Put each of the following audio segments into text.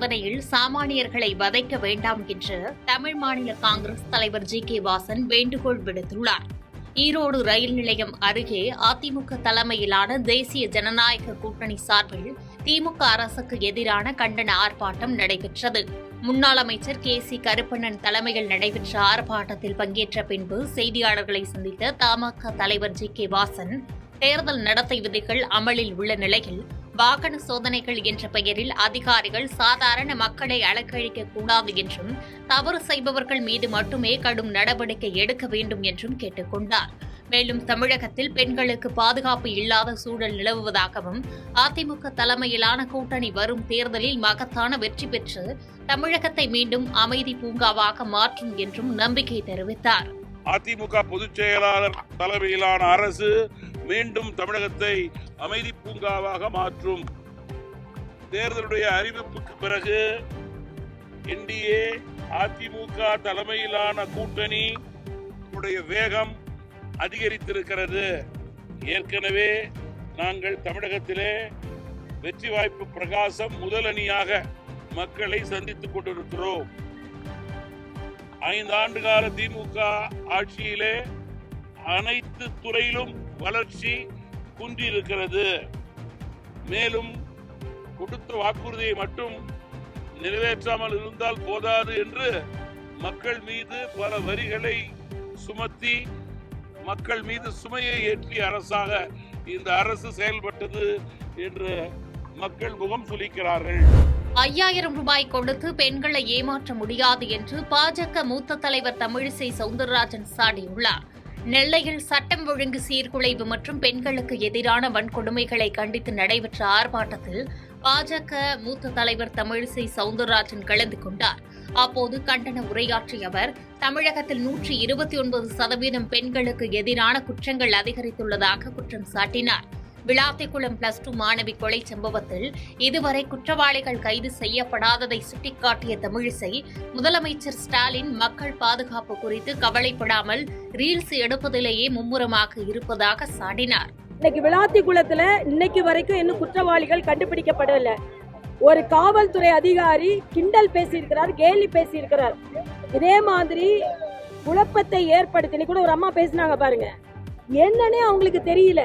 சோதனையில் சாமானியர்களை வதைக்க வேண்டாம் என்று தமிழ் மாநில காங்கிரஸ் தலைவர் ஜி.கே. வாசன் வேண்டுகோள் விடுத்துள்ளார். ஈரோடு ரயில் நிலையம் அருகே அதிமுக தலைமையிலான தேசிய ஜனநாயக கூட்டணி சார்பில் திமுக அரசுக்கு எதிரான கண்டன ஆர்ப்பாட்டம் நடைபெற்றது. முன்னாள் அமைச்சர் கே.சி. கருப்பண்ணன் தலைமையில் நடைபெற்ற ஆர்ப்பாட்டத்தில் பங்கேற்ற பின்பு செய்தியாளர்களை சந்தித்த தமாக தலைவர் ஜி.கே. வாசன், தேர்தல் நடத்தை விதிகள் அமலில் உள்ள நிலையில் வாகன சோதனைகள் என்ற பெயரில் அதிகாரிகள் சாதாரண மக்களை அலக்கழிக்க கூடாது என்றும், தவறு செய்பவர்கள் மீது மட்டுமே கடும் நடவடிக்கை எடுக்க வேண்டும் என்றும் கேட்டுக் கொண்டார். மேலும் தமிழகத்தில் பெண்களுக்கு பாதுகாப்பு இல்லாத சூழல் நிலவுவதாகவும், அதிமுக தலைமையிலான கூட்டணி வரும் தேர்தலில் மகத்தான வெற்றி பெற்று தமிழகத்தை மீண்டும் அமைதி பூங்காவாக மாற்றும் என்றும் நம்பிக்கை தெரிவித்தார். அதிமுக பொதுச் செயலாளர் தலைமையிலான அரசு மீண்டும் தமிழகத்தை அமைதி பூங்காவாக மாற்றும். தேர்தலுடைய அறிவிப்புக்கு பிறகு என்டிஏ அதிமுக தலைமையிலான கூட்டணி வேகம் அதிகரித்திருக்கிறது. ஏற்கனவே நாங்கள் தமிழகத்திலே வெற்றி வாய்ப்பு பிரகாசம் முதல் அணியாக மக்களை சந்தித்துக் கொண்டிருக்கிறோம். 5 ஆண்டு கால திமுக ஆட்சியிலே அனைத்து துறையிலும் வளர்ச்சி குன்றியிருக்கிறது. மேலும் கொடுத்த வாக்குறுதியை மட்டும் நிறைவேற்றாமல் இருந்தால் போதாது என்று மக்கள் மீது பல வரிகளை சுமத்தி மக்கள் மீது சுமையை ஏற்றிய அரசாக இந்த அரசு செயல்பட்டது என்று மக்கள் முகம் சுளிக்கிறார்கள். 5000 ரூபாய் கொடுத்து பெண்களை ஏமாற்ற முடியாது என்று பாஜக மூத்த தலைவர் தமிழிசை சவுந்தரராஜன் சாடியுள்ளார். நெல்லையில் சட்டம் ஒழுங்கு சீர்குலைவு மற்றும் பெண்களுக்கு எதிரான வன்கொடுமைகளை கண்டித்து நடைபெற்ற ஆர்ப்பாட்டத்தில் பாஜக மூத்த தலைவர் தமிழிசை சவுந்தரராஜன் கலந்து கொண்டார். அப்போது கண்டன உரையாற்றிய அவர், தமிழகத்தில் 129% பெண்களுக்கு எதிரான குற்றங்கள் அதிகரித்துள்ளதாக குற்றம் சாட்டினார். விளாத்திக்குளம் +2 மாணவி கொலை சம்பவத்தில் இதுவரை குற்றவாளிகள் கைது செய்யப்படாததை சுட்டிக்காட்டிய தமிழிசை, முதலமைச்சர் ஸ்டாலின் மக்கள் பாதுகாப்பு குறித்து கவலைப்படாமல் ரீல்ஸ் எடுப்பதிலேயே மும்முரமாக இருப்பதாக சாடினார். இன்னைக்கு விளாத்திக்குளத்துல இன்னைக்கு வரைக்கும் இன்னும் குற்றவாளிகள் கண்டுபிடிக்கப்படல. ஒரு காவல்துறை அதிகாரி கிண்டல் பேசியிருக்கிறார், கேலி பேசியிருக்கிறார். இதே மாதிரி குழப்பத்தை ஏற்படுத்தி கூட ஒரு அம்மா பேசினாங்க பாருங்க, என்னன்னே அவங்களுக்கு தெரியல.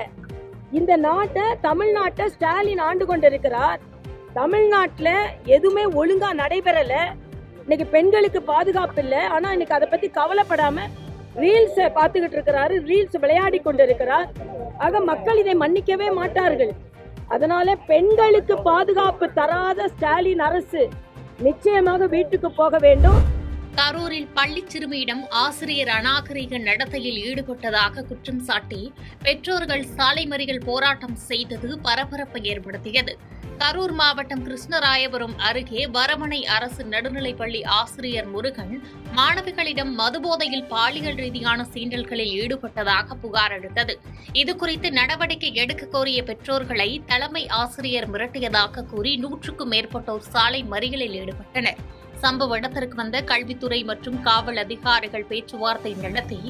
இந்த நாட்டை, தமிழ்நாட்டை ஸ்டாலின் ஆண்டு கொண்டிருக்கிறார். தமிழ்நாட்டில் எதுவுமே ஒழுங்கா நடைபெறல. இன்னைக்கு பெண்களுக்கு பாதுகாப்பு இல்லை. ஆனா இன்னைக்கு அதை பத்தி கவலைப்படாம ரீல்ஸ் பார்த்துக்கிட்டு இருக்கிறாரு, ரீல்ஸ் விளையாடி கொண்டிருக்கிறார். ஆக மக்கள் இதை மன்னிக்கவே மாட்டார்கள். அதனால பெண்களுக்கு பாதுகாப்பு தராத ஸ்டாலின் அரசு நிச்சயமாக வீட்டுக்கு போக வேண்டும். கரூரில் பள்ளி சிறுமியிடம் ஆசிரியர் அநாகரிக நடத்தையில் ஈடுபட்டதாக குற்றம் சாட்டி பெற்றோர்கள் சாலை மறியல் போராட்டம் செய்தது பரபரப்பை ஏற்படுத்தியது. கரூர் மாவட்டம் கிருஷ்ணராயபுரம் அருகே வரமனை அரசு நடுநிலைப்பள்ளி ஆசிரியர் முருகன் மாணவிகளிடம் மதுபோதையில் பாலியல் ரீதியான சீண்டல்களில் ஈடுபட்டதாக புகார் அளித்தது. இதுகுறித்து நடவடிக்கை எடுக்க கோரிய பெற்றோர்களை தலைமை ஆசிரியர் மிரட்டியதாக கூறி 100க்கும் மேற்பட்டோர் சாலை மறியலில் ஈடுபட்டனர். சம்பவ இடத்திற்கு வந்த கல்வித்துறை மற்றும் காவல் அதிகாரிகள் பேச்சுவார்த்தை நடத்தி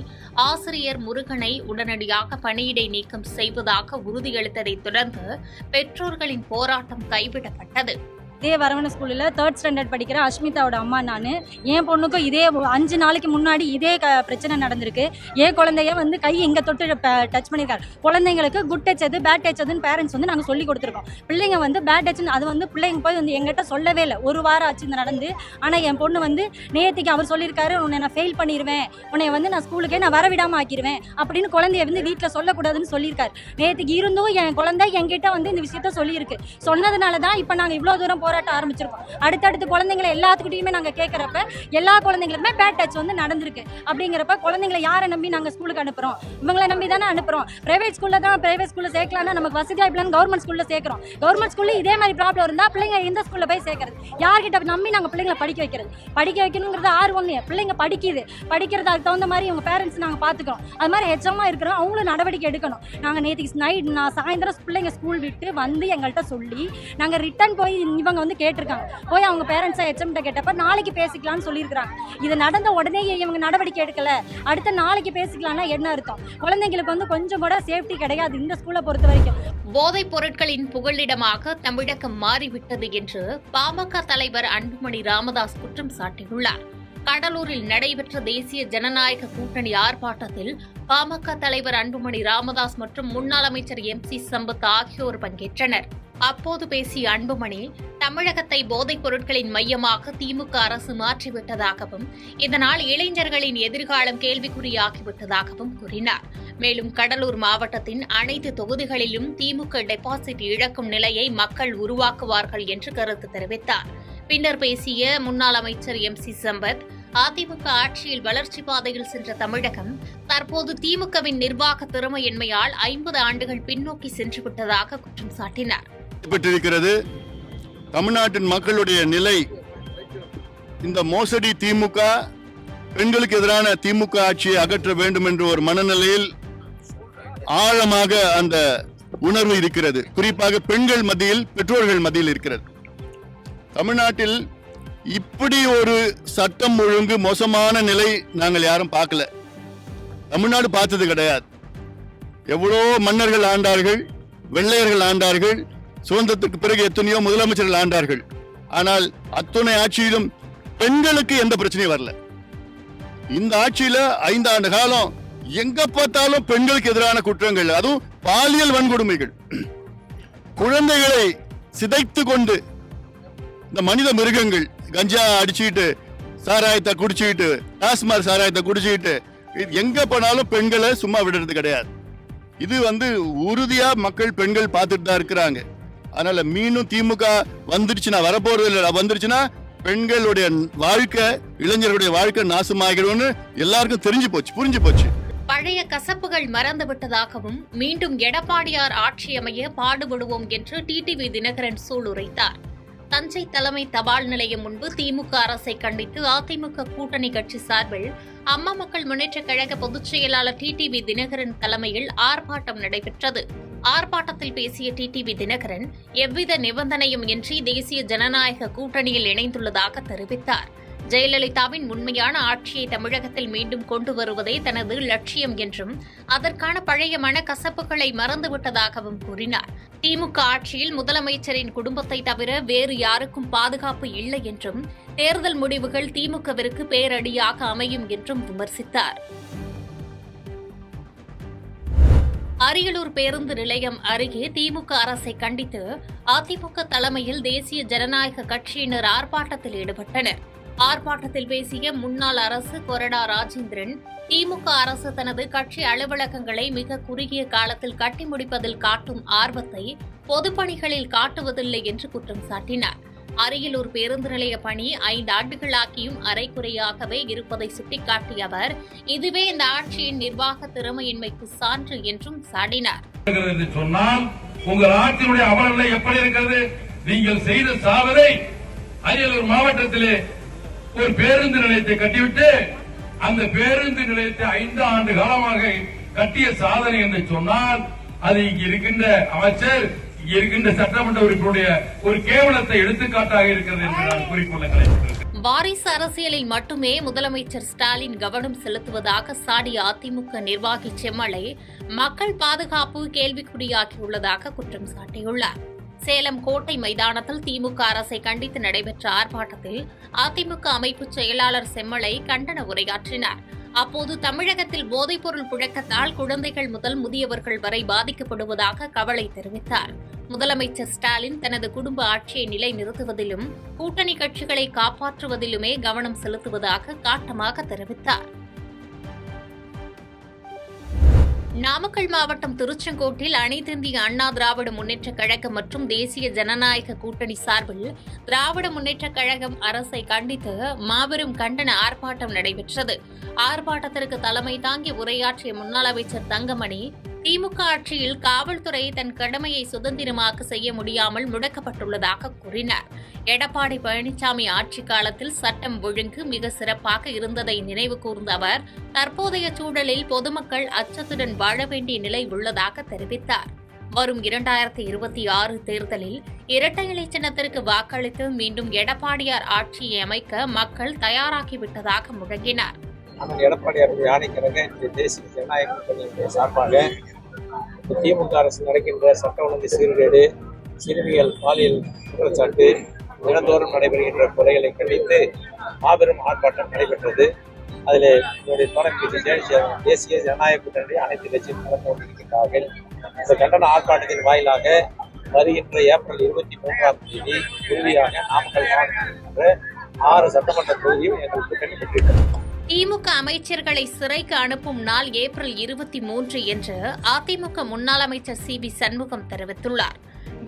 ஆசிரியர் முருகனை உடனடியாக பணியிடை நீக்கம் செய்வதாக உறுதியளித்ததைத் தொடர்ந்து பெற்றோர்களின் போராட்டம் கைவிடப்பட்டது. இதே வரவன ஸ்கூலில் 3rd ஸ்டாண்டர்ட் படிக்கிற அஷ்மிதாவோட அம்மா நான். என் பொண்ணுக்கும் இதே 5 நாளைக்கு முன்னாடி இதே பிரச்சனை நடந்திருக்கு. என் குழந்தைய கை இங்கே தொட்டு டச் பண்ணியிருக்காரு. குழந்தைங்களுக்கு குட் டச் எது பேட் டச் எதுன்னு பேரண்ட்ஸ் நாங்கள் சொல்லி கொடுத்துருக்கோம். பிள்ளைங்க பேட் டச்னு அது பிள்ளைங்க போய் எங்கிட்ட சொல்லவே இல்லை. 1 வாரம் ஆச்சு இந்த நடந்து. ஆனால் என் பொண்ணு நேற்றுக்கு அவர் சொல்லியிருக்காரு, உன்னை நான் ஃபெயில் பண்ணிடுவேன், உன்னை நான் ஸ்கூலுக்கே நான் வரவிடாமல் ஆக்கிடுவேன் அப்படின்னு குழந்தைய வீட்டில் சொல்லக்கூடாதுன்னு சொல்லியிருக்காரு. நேற்றுக்கு இருந்தும் என் குழந்தை என்கிட்ட இந்த விஷயத்த சொல்லியிருக்கு. சொன்னதுனால தான் இப்போ நாங்கள் இவ்வளோ தூரம் போராட்டம் ஆரம்பிச்சிருக்கோம். அடுத்தடுத்து குழந்தைங்களை எல்லாத்துக்கிட்டையுமே நாங்கள் கேட்குறப்ப எல்லா குழந்தைங்களுக்குமே பேட் டச் நடந்திருக்கு. அப்படிங்கிறப்ப குழந்தைங்களை யாரை நம்பி நாங்கள் ஸ்கூலுக்கு அனுப்புகிறோம்? இவங்களை நம்பி தானே அனுப்புகிறோம். பிரைவேட் ஸ்கூலில் சேர்க்கலாம்னா நமக்கு வசதி வாய்ப்புலன்னு கவர்மெண்ட் ஸ்கூலில் சேர்க்குறோம். கவர்மெண்ட் ஸ்கூலில் இதே மாதிரி ப்ராப்ளம் இருந்தால் பிள்ளைங்க எந்த ஸ்கூலில் போய் சேர்க்கறது? யார்கிட்ட நம்பி நாங்கள் பிள்ளைங்களை படிக்க வைக்கிறது? படிக்க வைக்கணுங்கிறது ஆர்வம். பிள்ளைங்க படிக்குது, படிக்கிறது அதுக்கு தகுந்த மாதிரி இவங்க பேரண்ட்ஸ் நாங்கள் பார்த்துக்கிறோம். அது மாதிரி ஹெச்எம்மா இருக்கிறோம், அவங்களும் நடவடிக்கை எடுக்கணும். நாங்கள் நேற்றுக்கு நைட் சாயந்தரம் பிள்ளைங்க ஸ்கூல் விட்டு எங்கள்கிட்ட சொல்லி நாங்கள் ரிட்டர்ன் போய் இவங்க வந்து கேட்டிருக்காங்க. போய் அவங்க பேரண்ட்ஸை ஹெச்எம்கிட்ட கேட்டப்ப நாளைக்கு பேசிக்கலாம்னு சொல்லியிருக்காங்க. இது நடந்த உடனே இவங்க நடவடிக்கை எடுக்கல, அடுத்த நாளைக்கு பேசிக்கலாம்னா என்ன அர்த்தம்? குழந்தைங்களுக்கு வந்து கொஞ்சம் கூட சேஃப்டி கிடையாது இந்த ஸ்கூலை பொறுத்த வரைக்கும். போதைப் பொருட்களின் புகலிடமாக தமிழகம் மாறிவிட்டது என்று பாமக தலைவர் அன்புமணி ராமதாஸ் குற்றம் சாட்டியுள்ளார். கடலூரில் நடைபெற்ற தேசிய ஜனநாயக கூட்டணி ஆர்ப்பாட்டத்தில் பாமக தலைவர் அன்புமணி ராமதாஸ் மற்றும் முன்னாள் அமைச்சர் MC சம்பத் ஆகியோர் பங்கேற்றனர். அப்போது பேசிய அன்புமணி, தமிழகத்தை போதைப் பொருட்களின் மையமாக திமுக அரசு மாற்றிவிட்டதாகவும் இதனால் இளைஞர்களின் எதிர்காலம் கேள்விக்குறியாகிவிட்டதாகவும் கூறினார். மேலும் கடலூர் மாவட்டத்தின் அனைத்து தொகுதிகளிலும் திமுக டெபாசிட் இழக்கும் நிலையை மக்கள் உருவாக்குவார்கள் என்று கருத்து தெரிவித்தார். பின்னர் பேசிய முன்னாள் அமைச்சர் MC சம்பத், அதிமுக ஆட்சியில் வளர்ச்சி பாதையில் சென்ற தமிழகம் தற்போது திமுகவின் நிர்வாக திறமையின்மையால் 50 ஆண்டுகள் பின்னோக்கி சென்றுவிட்டதாக குற்றம் சாட்டினார். பெற்றிருக்கிறது தமிழ்நாட்டின் மக்களுடைய நிலை. இந்த மோசடி திமுக, பெண்களுக்கு எதிரான திமுக ஆட்சியை அகற்ற வேண்டும் என்ற ஒரு மனநிலையில் ஆழமாக அந்த உணர்வு இருக்கிறது. குறிப்பாக பெண்கள் மத்தியில், பெற்றோர்கள் மத்தியில் இருக்கிறது. தமிழ்நாட்டில் இப்படி ஒரு சட்டம் ஒழுங்கு மோசமான நிலை நாங்கள் யாரும் பார்க்கல. தமிழ்நாடு பார்த்தது கிடையாது. எவ்வளோ மன்னர்கள் ஆண்டார்கள், வெள்ளையர்கள் ஆண்டார்கள், சுதந்திரத்துக்கு பிறகு எத்தனையோ முதலமைச்சர்கள் ஆண்டார்கள். ஆனால் அத்துணை ஆட்சியிலும் பெண்களுக்கு எந்த பிரச்சனையும் வரல. இந்த ஆட்சியில 5 ஆண்டு காலம் எங்க பார்த்தாலும் பெண்களுக்கு எதிரான குற்றங்கள், அதுவும் பாலியல் வன்கொடுமைகள், குழந்தைகளை சிதைத்து கொண்டு இந்த மனித மிருகங்கள், கஞ்சா அடிச்சுக்கிட்டு, சாராயத்தை குடிச்சுக்கிட்டு, டாஸ்மாக் சாராயத்தை குடிச்சுக்கிட்டு, எங்க போனாலும் பெண்களை சும்மா விடுறது கிடையாது. இது உறுதியா மக்கள் பெண்கள் பார்த்துட்டு தான் இருக்கிறாங்க. அதனால மீண்டும் திமுக வந்துருச்சுன்னா, வரப்போறது இல்லை, வந்துருச்சுன்னா பெண்களுடைய வாழ்க்கை, இளைஞர்களுடைய வாழ்க்கை நாசமாகிடும்னு எல்லாருக்கும் தெரிஞ்சு போச்சு, புரிஞ்சு போச்சு. பழைய கசப்புகள் மறந்துவிட்டதாகவும் மீண்டும் எடப்பாடியார் ஆட்சி அமைய பாடுபடுவோம் என்று டிடிவி தினகரன் சூளுரைத்தார். தஞ்சை தலைமை தபால் நிலையம் முன்பு திமுக அரசை கண்டித்து அதிமுக கூட்டணி கட்சி சார்பில் அம்மா மக்கள் முன்னேற்றக் கழக பொதுச் செயலாளர் டிடிவி தினகரன் தலைமையில் ஆர்ப்பாட்டம் நடைபெற்றது. ஆர்ப்பாட்டத்தில் பேசிய டிடிவி தினகரன், எவ்வித நிபந்தனையும் இன்றி தேசிய ஜனநாயக கூட்டணியில் இணைந்துள்ளதாக தெரிவித்தார். ஜெயலலிதாவின் உண்மையான ஆட்சியை தமிழகத்தில் மீண்டும் கொண்டு வருவதே தனது லட்சியம் என்றும் அதற்கான பழைய மனக்கசப்புகளை மறந்துவிட்டதாகவும் கூறினார். திமுக ஆட்சியில் முதலமைச்சரின் குடும்பத்தை தவிர வேறு யாருக்கும் பாதுகாப்பு இல்லை என்றும் தேர்தல் முடிவுகள் திமுகவிற்கு பேரடியாக அமையும் என்றும் விமர்சித்தார். அரியலூர் பேருந்து நிலையம் அருகே திமுக அரசை கண்டித்து அதிமுக தலைமையில் தேசிய ஜனநாயக கட்சியினர் ஆர்ப்பாட்டத்தில் ஈடுபட்டனர். ஆர்ப்பாட்டத்தில் பேசிய முன்னாள் அரசு கொறடா ராஜேந்திரன், திமுக அரசு தனது கட்சி அலுவலகங்களை மிக குறுகிய காலத்தில் கட்டி முடிப்பதில் காட்டும் ஆர்வத்தை பொதுப்பணிகளில் காட்டுவதில்லை என்று குற்றம் சாட்டினார். அரியலூர் பேருந்து நிலைய பணி 5 ஆண்டுகளாகியும் அரைக்குறையாகவே இருப்பதை சுட்டிக்காட்டிய அவர், இதுவே இந்த ஆட்சியின் நிர்வாக திறமையின்மைக்கு சான்று என்றும் சாடினார். சொன்னால் உங்கள் ஆட்சியினுடைய அவலநிலை எப்படி இருக்கிறது? நீங்கள் செய்த சாதனை, அரியலூர் மாவட்டத்திலே ஒரு பேருந்து நிலையத்தை கட்டிவிட்டு அந்த பேருந்து நிலையத்தை 5 ஆண்டு காலமாக கட்டிய சாதனை என்று சொன்னால் அது இங்கு இருக்கின்ற அமைச்சர், இங்கு இருக்கின்ற சட்டமன்ற உறுப்பினருடைய ஒரு கேவலத்தை எடுத்துக்காட்டாக இருக்கிறது என்று நான் குறிப்பிட்டுள்ளேன். வாரிசு அரசியலில் மட்டுமே முதலமைச்சர் ஸ்டாலின் கவனம் செலுத்துவதாக சாடிய அதிமுக நிர்வாகி செம்மலை, மக்கள் பாதுகாப்பு கேள்விக்குறியாகியுள்ளதாக குற்றம் சாட்டியுள்ளார். சேலம் கோட்டை மைதானத்தில் திமுக அரசை கண்டித்து நடைபெற்ற ஆர்ப்பாட்டத்தில் அதிமுக அமைப்பு செயலாளர் செம்மலை கண்டன உரையாற்றினார். அப்போது தமிழகத்தில் போதைப்பொருள் புழக்கத்தால் குழந்தைகள் முதல் முதியவர்கள் வரை பாதிக்கப்படுவதாக கவலை தெரிவித்தார். முதலமைச்சர் ஸ்டாலின் தனது குடும்ப ஆட்சியை நிலைநிறுத்துவதிலும் கூட்டணி கட்சிகளை காப்பாற்றுவதிலுமே கவனம் செலுத்துவதாக காட்டமாக தெரிவித்தார். நாமக்கல் மாவட்டம் திருச்செங்கோட்டில் அனைத்திந்திய அண்ணா திராவிட முன்னேற்றக் கழகம் மற்றும் தேசிய ஜனநாயக கூட்டணி சார்பில் திராவிட முன்னேற்றக் கழகம் அரசை கண்டித்து மாபெரும் கண்டன ஆர்ப்பாட்டம் நடைபெற்றது. ஆர்ப்பாட்டத்திற்கு தலைமை தாங்கி உரையாற்றிய முன்னாள் அமைச்சர் தங்கமணி, திமுக ஆட்சியில் காவல்துறை தன் கடமையை சுதந்திரமாக செய்ய முடியாமல் முடக்கப்பட்டுள்ளதாக கூறினார். எடப்பாடி பழனிசாமி ஆட்சி காலத்தில் சட்டம் ஒழுங்கு மிக சிறப்பாக இருந்ததை நினைவு கூர்ந்த அவர், தற்போதைய சூழலில் பொதுமக்கள் அச்சத்துடன் வாழ வேண்டிய நிலை உள்ளதாக தெரிவித்தார். வரும் 2026 தேர்தலில் இரட்டை இலை சின்னத்திற்கு வாக்களித்து மீண்டும் எடப்பாடியார் ஆட்சியை அமைக்க மக்கள் தயாராகிவிட்டதாக முழங்கினார். அண்ணன் எடப்பாடியாருடைய ஆணைக்கிறங்க இந்த தேசிய ஜனநாயக கூட்டணியினுடைய சார்பாக திமுக அரசு நடக்கின்ற சட்ட ஒழுங்கு சீர்கேடு, சிறுமிகள் பாலியல் குற்றச்சாட்டு, தினந்தோறும் நடைபெறுகின்ற கொலைகளை கண்டித்து மாபெரும் ஆர்ப்பாட்டம் நடைபெற்றது. அதில் என்னுடைய தொடர்பு தேசிய ஜனநாயக கூட்டணி அனைத்து கட்சியும் கலந்து கொண்டிருக்கின்றார்கள். இந்த கண்டன ஆர்ப்பாட்டத்தின் வாயிலாக வருகின்ற ஏப்ரல் 23ஆம் தேதி உறுதியாக நாமக்கல் மாவட்டத்தில் 6 சட்டமன்ற தொகுதியும் எங்கள் கூட்டணி பெற்றிருக்கிறது. திமுக அமைச்சர்களை சிறைக்கு அனுப்பும் நாள் ஏப்ரல் 23 என்று அதிமுக முன்னாள் அமைச்சர் சி.வி. சண்முகம் தெரிவித்துள்ளார்.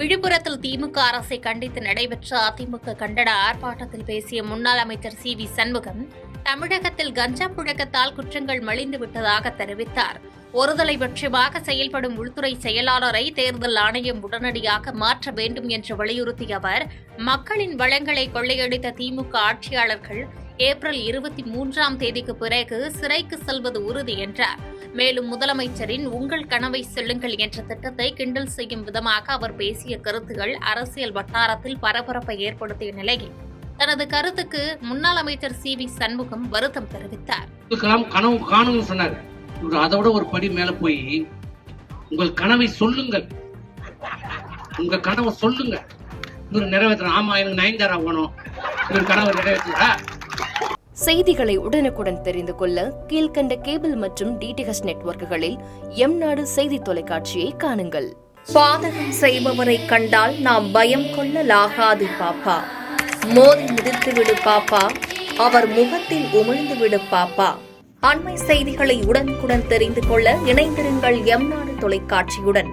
விழுப்புரத்தில் திமுக அரசை கண்டித்து நடைபெற்ற அதிமுக கண்டன ஆர்ப்பாட்டத்தில் பேசிய முன்னாள் அமைச்சர் சி.வி. சண்முகம், தமிழகத்தில் கஞ்சா புழக்கத்தால் குற்றங்கள் மலிந்து விட்டதாக தெரிவித்தார். ஒருதலை பட்சமாக செயல்படும் உள்துறை செயலாளரை தேர்தல் ஆணையம் உடனடியாக மாற்ற வேண்டும் என்று வலியுறுத்திய அவர், மக்களின் வளங்களை கொள்ளையடித்த திமுக ஆட்சியாளர்கள் ஏப்ரல் 23ஆம் தேதிக்கு பிறகு சிறைக்கு செல்வது உறுதி என்றார். மேலும் முதலமைச்சரின் உங்கள் கனவை சொல்லுங்கள் என்ற திட்டத்தை கிண்டல் செய்யும் விதமாக அவர் பேசிய கருத்துகள் அரசியல் வட்டாரத்தில் பரபரப்பை ஏற்படுத்திய நிலையில் தனது கருத்துக்கு முன்னாள் அமைச்சர் சி.வி. சண்முகம் வருத்தம் தெரிவித்தார். கனவு காணும்னு சொன்னார். அதோட ஒரு படி மேல போய் உங்கள் கனவை சொல்லுங்கள், உங்க கனவை சொல்லுங்க, இவர் நிறைவேற்ற. ஆமா, எனக்கு நயன்தாரா ஆகணும், இவர் கனவை நிறைவேற்றா. செய்திகளை உடனுக்குடன் தெரிந்து கொள்ள கீழ்கண்ட கேபிள் மற்றும் டிடிஎச் நெட்வொர்க்குகளில் எம்நாடு செய்தி தொலைக்காட்சியை காணுங்கள். பாதகம் செய்பவரை கண்டால் நாம் பயம் கொள்ளலாகாது பாப்பா. மோதி மிதித்துவிடு பாப்பா, அவர் முகத்தில் உமிழ்ந்துவிடு பாப்பா. அண்மை செய்திகளை உடனுக்குடன் தெரிந்து கொள்ள இணைந்திருங்கள் எம்நாடு தொலைக்காட்சியுடன்.